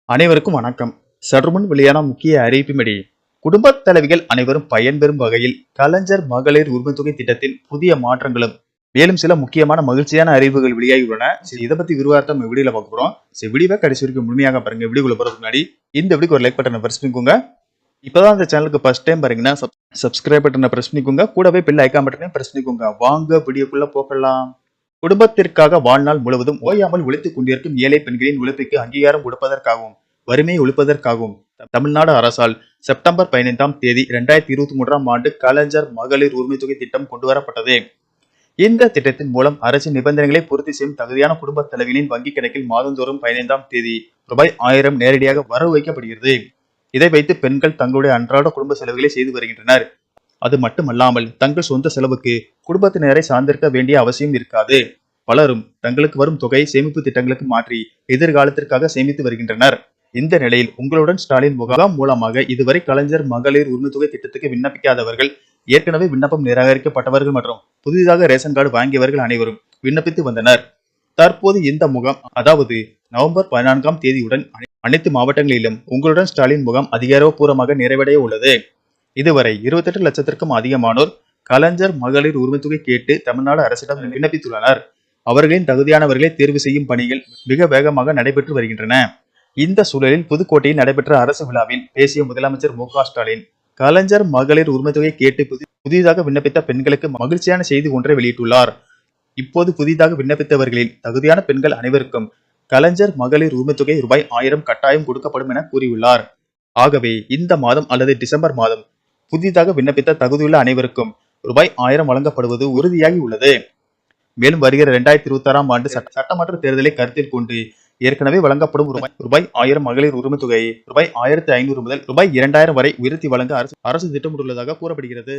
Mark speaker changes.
Speaker 1: அனைவருக்கும் வணக்கம். சற்றுமுன் வெளியான முக்கிய அறிவிப்பின்படி குடும்பத் தலைவிகள் அனைவரும் பயன்பெறும் வகையில் கலைஞர் மகளிர் உரிமைத்தொகை திட்டத்தில் புதிய மாற்றங்களும் மேலும் சில முக்கியமான மகிழ்ச்சியான அறிவிப்புகள் வெளியாகியுள்ளன. இதை பத்தி விரிவாக நம்ம வீடியோல பார்க்க போறோம். வீடியோவை கடைசி வரைக்கும் முழுமையாக பாருங்க. வீடியோக்குள்ள போறதுக்கு முன்னாடி இந்த வீடியோக்கு ஒரு லைக் பட்டனை பிரஸ் பண்ணிக்கோங்க. இப்பதான் இந்த சேனலுக்கு ஃபர்ஸ்ட் டைம் பாருங்கன்னா சப்ஸ்கிரைப் பட்டனை பிரஸ் பண்ணிக்கோங்க. கூடவே பெல் ஐகான் பட்டனையும் பிரஸ் பண்ணிக்கோங்க. வாங்க வீடியோக்குள்ள போகலாம். குடும்பத்திற்காக வாழ்நாள் முழுவதும் ஓயாமல் உழைத்துக் கொண்டிருக்கும் ஏழை பெண்களின் உழைப்புக்கு அங்கீகாரம் கொடுப்பதற்காகவும் வறுமையை ஒழிப்பதற்காகவும் தமிழ்நாடு அரசால் செப்டம்பர் 15ஆம் தேதி 2023ஆம் ஆண்டு கலைஞர் மகளிர் உரிமைத்தொகை திட்டம் கொண்டுவரப்பட்டது. இந்த திட்டத்தின் மூலம் அரசின் நிபந்தனைகளை பூர்த்தி செய்யும் தகுதியான குடும்ப தலைவிகளின் வங்கிக் கணக்கில் மாதந்தோறும் 15ஆம் தேதி ரூபாய் 1000 நேரடியாக வரவு வைக்கப்படுகிறது. இதை வைத்து பெண்கள் தங்களுடைய அன்றாட குடும்ப செலவுகளை செய்து வருகின்றனர். அது மட்டுமல்லாமல் தங்கள் சொந்த செலவுக்கு குடும்பத்தினரை சார்ந்திருக்க வேண்டிய அவசியம் இருக்காது. பலரும் தங்களுக்கு வரும் தொகையை சேமிப்பு திட்டங்களுக்கு மாற்றி எதிர்காலத்திற்காக சேமித்து வருகின்றனர். இந்த நிலையில் உங்களுடன் ஸ்டாலின் முகாம் மூலமாக இதுவரை கலைஞர் மகளிர் உரிமைத்தொகை திட்டத்துக்கு விண்ணப்பிக்காதவர்கள், ஏற்கனவே விண்ணப்பம் நிராகரிக்கப்பட்டவர்கள் மற்றும் புதிதாக ரேஷன் கார்டு வாங்கியவர்கள் அனைவரும் விண்ணப்பித்து வந்தனர். தற்போது இந்த முகாம் அதாவது நவம்பர் 14ஆம் தேதியுடன் அனைத்து மாவட்டங்களிலும் உங்களுடன் ஸ்டாலின் முகாம் அதிகாரப்பூர்வமாக நிறைவடைய உள்ளது. இதுவரை 28 லட்சத்திற்கும் அதிகமானோர் கலைஞர் மகளிர் உரிமைத்தொகை கேட்டு தமிழ்நாடு அரசிடம் விண்ணப்பித்துள்ளனர். அவர்களின் தகுதியானவர்களை தேர்வு செய்யும் பணிகள் மிக வேகமாக நடைபெற்று வருகின்றன. இந்த சூழலில் புதுக்கோட்டையில் நடைபெற்ற அரசு விழாவில் பேசிய முதலமைச்சர் மு.க. ஸ்டாலின் கலைஞர் மகளிர் உரிமைத்தொகை கேட்டு புதிதாக விண்ணப்பித்த பெண்களுக்கு மகிழ்ச்சியான செய்தி ஒன்றை வெளியிட்டுள்ளார். இப்போது புதிதாக விண்ணப்பித்தவர்களில் தகுதியான பெண்கள் அனைவருக்கும் கலைஞர் மகளிர் உரிமைத்தொகை ரூபாய் 1000 கட்டாயம் கொடுக்கப்படும் என கூறியுள்ளார். ஆகவே இந்த மாதம் அல்லது டிசம்பர் மாதம் புதிதாக விண்ணப்பித்த தகுதியுள்ள அனைவருக்கும் ரூபாய் 1000 வழங்கப்படுவது உறுதியாகி உள்ளது. மேலும் வருகிற 2026ஆம் ஆண்டு சட்டமன்ற தேர்தலை கருத்தில் கொண்டு ஏற்கனவே வழங்கப்படும் ரூபாய் 1000 மகளிர் உரிமை தொகையை ரூபாய் 1500 முதல் ரூபாய் 2000 வரை உயர்த்தி வழங்க அரசு திட்டமிட்டுள்ளதாக கூறப்படுகிறது.